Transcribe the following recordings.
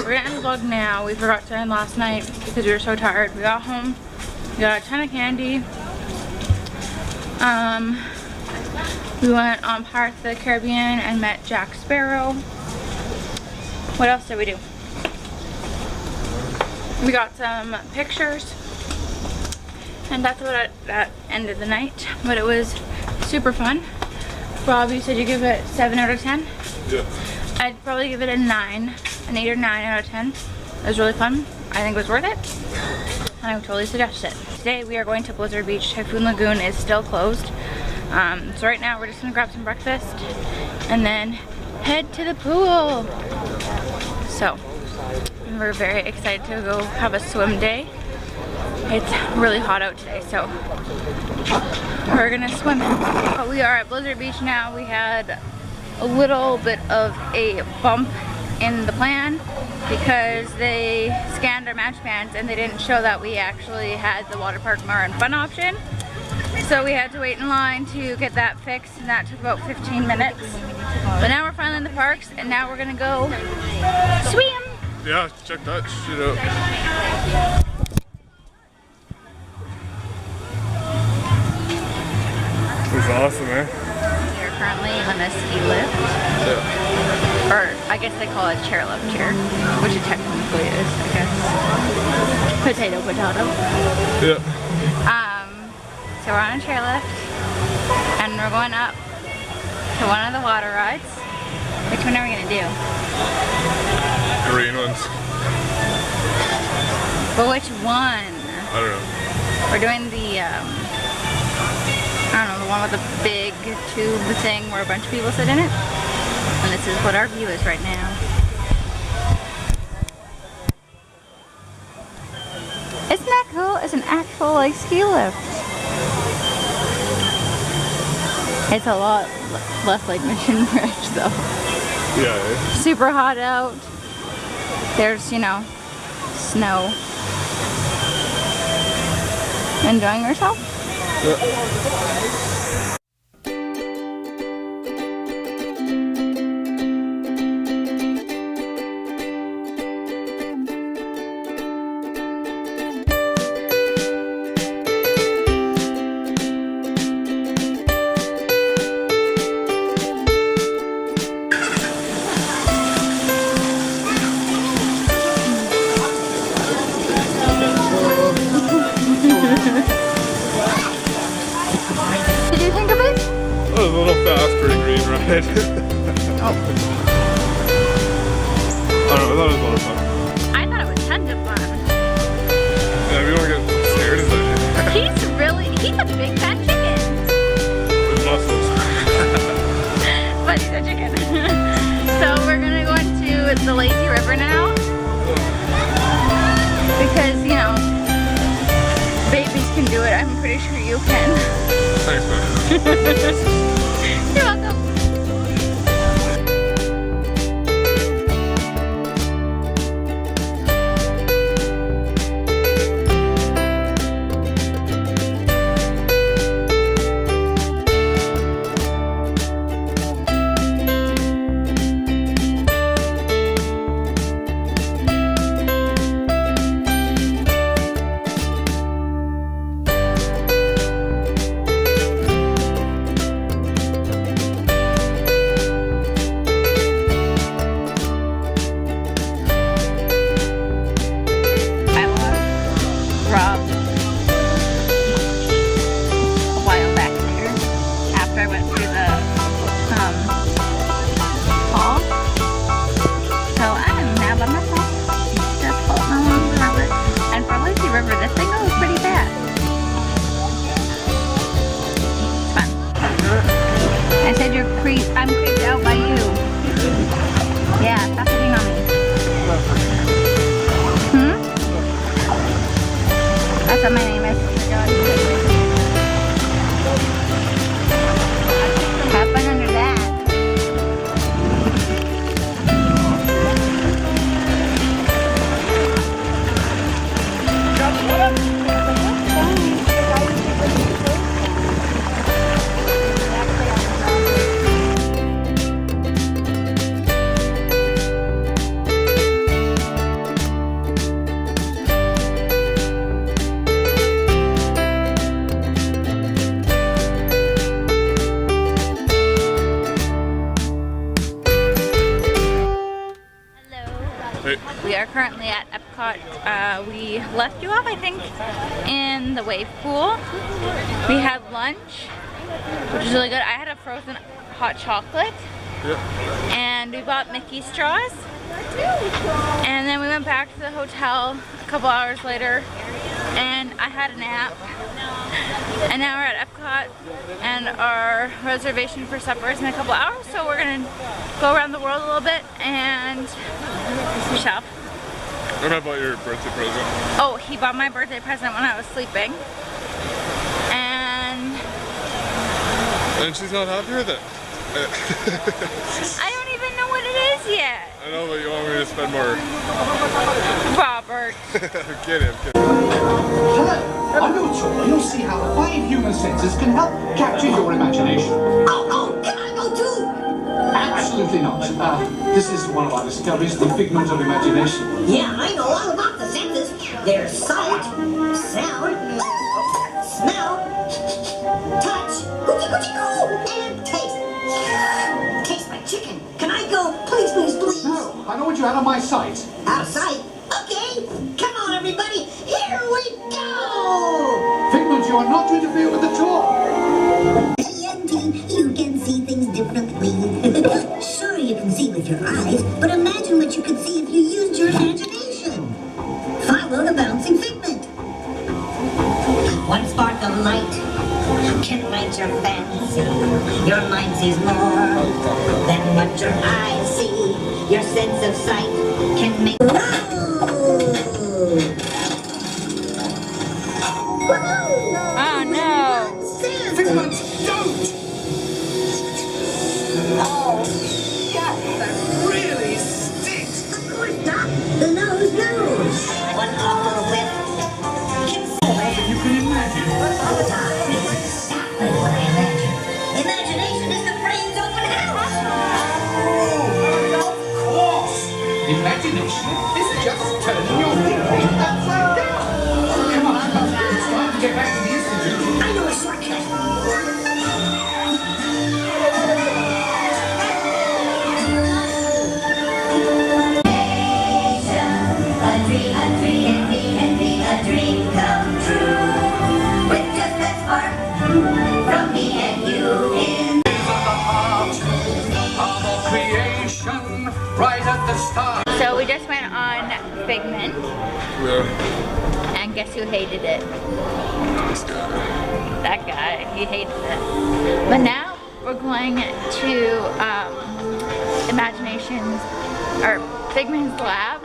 we're gonna end the vlog now. We forgot to end last night because we were so tired. We got home, we got a ton of candy. We went on Pirates of the Caribbean and met Jack Sparrow. What else did we do? We got some pictures. And that's what that ended the night. But it was super fun. Rob, you said you give it 7 out of 10? Yeah. I'd probably give it a 9. An 8 or 9 out of 10. It was really fun. I think it was worth it. And I would totally suggest it. Today we are going to Blizzard Beach. Typhoon Lagoon is still closed. So right now we're just gonna grab some breakfast and then head to the pool. So we're very excited to go have a swim day. It's really hot out today, so we're gonna swim. But we are at Blizzard Beach now. We had a little bit of a bump in the plan because they scanned our match bands and they didn't show that we actually had the water park more and fun option. So we had to wait in line to get that fixed, and that took about 15 minutes. But now we're finally in the parks, and now we're gonna go swim. Yeah, check that shit out. It's awesome, eh? We are currently on a ski lift. Yeah. Or I guess they call it chairlift here, which it technically is, I guess. Potato, potato. Yeah. So we're on a chairlift, and we're going up to one of the water rides. Which one are we gonna do? Green ones. But which one? I don't know. We're doing the, I don't know, the one with the big tube thing where a bunch of people sit in it. And this is what our view is right now. Isn't that cool? It's an actual like ski lift. It's a lot less like Mission Bridge though. Yeah, eh? Super hot out. There's, you know, snow. Enjoying yourself? Yeah. Did you think of it? That was a little fast for a green ride. Oh. I don't know, I thought it was a lot of fun. I thought it was tons of fun. Yeah, we don't get scared as that. He's a big fat chicken. With muscles. But he's a chicken. So we're gonna go into the lazy river now. Because, you know, babies can do it. I'm pretty sure you can. Thanks, man. You're welcome. Hey. We are currently at Epcot. We left you off, I think, in the wave pool. We had lunch, which is really good. I had a frozen hot chocolate. Yeah. And we bought Mickey straws. And then we went back to the hotel a couple hours later, and I had a nap. And now we're at Epcot, and our reservation for supper is in a couple hours, so we're gonna go around the world a little bit and shop. What about your birthday present? Oh, he bought my birthday present when I was sleeping. And she's not happy with it. I don't even know what it is yet. I know, but you want me to spend more. Robert. I'm kidding. Hello, on your tour you'll see how 5 human senses can help capture your imagination. Oh, can I go too? Absolutely not. This is one of our discoveries, the figment of imagination. Yeah, I know all about the senses. There's sight, sound, smell, touch, and taste. Taste my chicken. Can I go? Please, please, please. No, I don't want you out of my sight. Out of sight? Okay. Come on, everybody. Here we go. Figment, you are not to interfere with the tour. TNT, you can see things differently. Sure, you can see with your eyes, but imagine what you could see if you used your imagination. Follow the bouncing figment. One spark of light can light your fancy. Your mind sees more than what your eyes see. Your sense of sight can make... Oh no. Figment, don't! Oh, yeah, that really stinks. Of course not. The nose knows. One awful whiff can You can imagine. exactly what I imagine. Imagination is the brain's open house. Oh, of course. Imagination is just turning your thinking upside down. Come on, it's time to get back to the institute. I know a shortcut. A dream come true. With just that spark from me and you in Creation, right at the start. So we just went on Figment, Yeah. and guess who hated it? This guy. That guy, he hated it. But now we're going to Imagination's, or Figment's lab,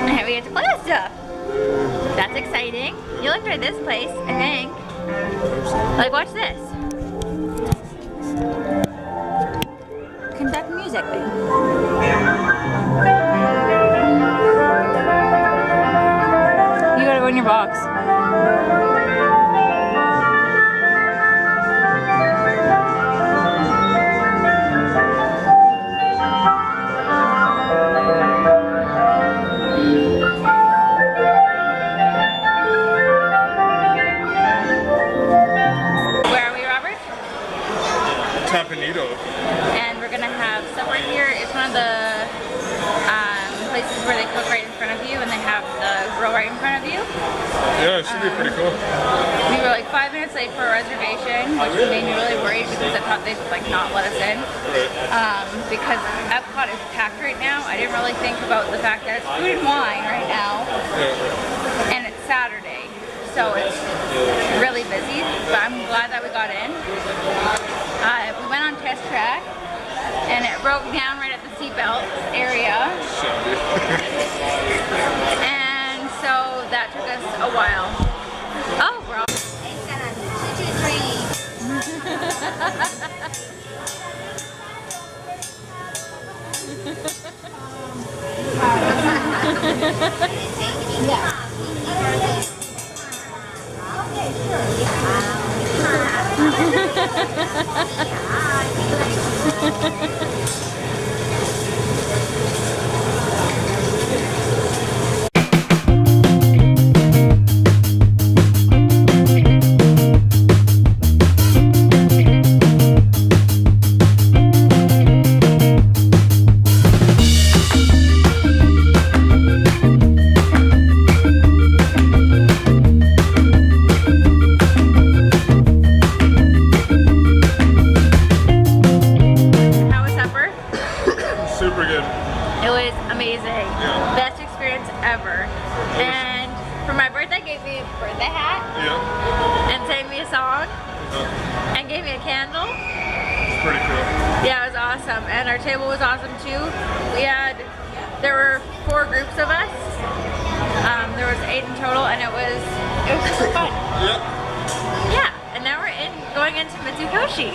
and we get to play with stuff. That's exciting. You looked at this place, I think. Like, watch this. Conduct music. You gotta go in your box. Tapanito. And we're gonna have supper here. It's one of the places where they cook right in front of you, and they have the grill right in front of you. Yeah, it should be pretty cool. We were like 5 minutes late for a reservation, which made me really worried because I thought they'd like not let us in. Right. Because Epcot is packed right now. I didn't really think about the fact that it's food and wine right now, Yeah. and it's Saturday, so it's really busy. But I'm glad that we got in. We went on test track, and it broke down right at the seatbelt area. Shabby. And so that took us a while. Oh, we're all... It was amazing. Best experience ever. And for my birthday, gave me a birthday hat. Yeah. And sang me a song. And gave me a candle. It's pretty cool. Yeah, it was awesome. And our table was awesome too. There were 4 groups of us. There was 8 in total, and it was super fun. Yep. Yeah, and now we're going into Mitsukoshi.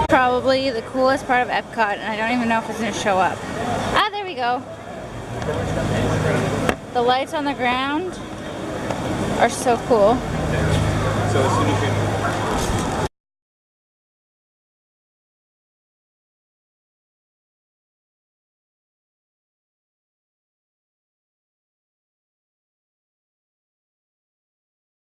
Probably the coolest part of Epcot, and I don't even know if it's going to show up. Ah, there we go. The lights on the ground are so cool. So as soon as you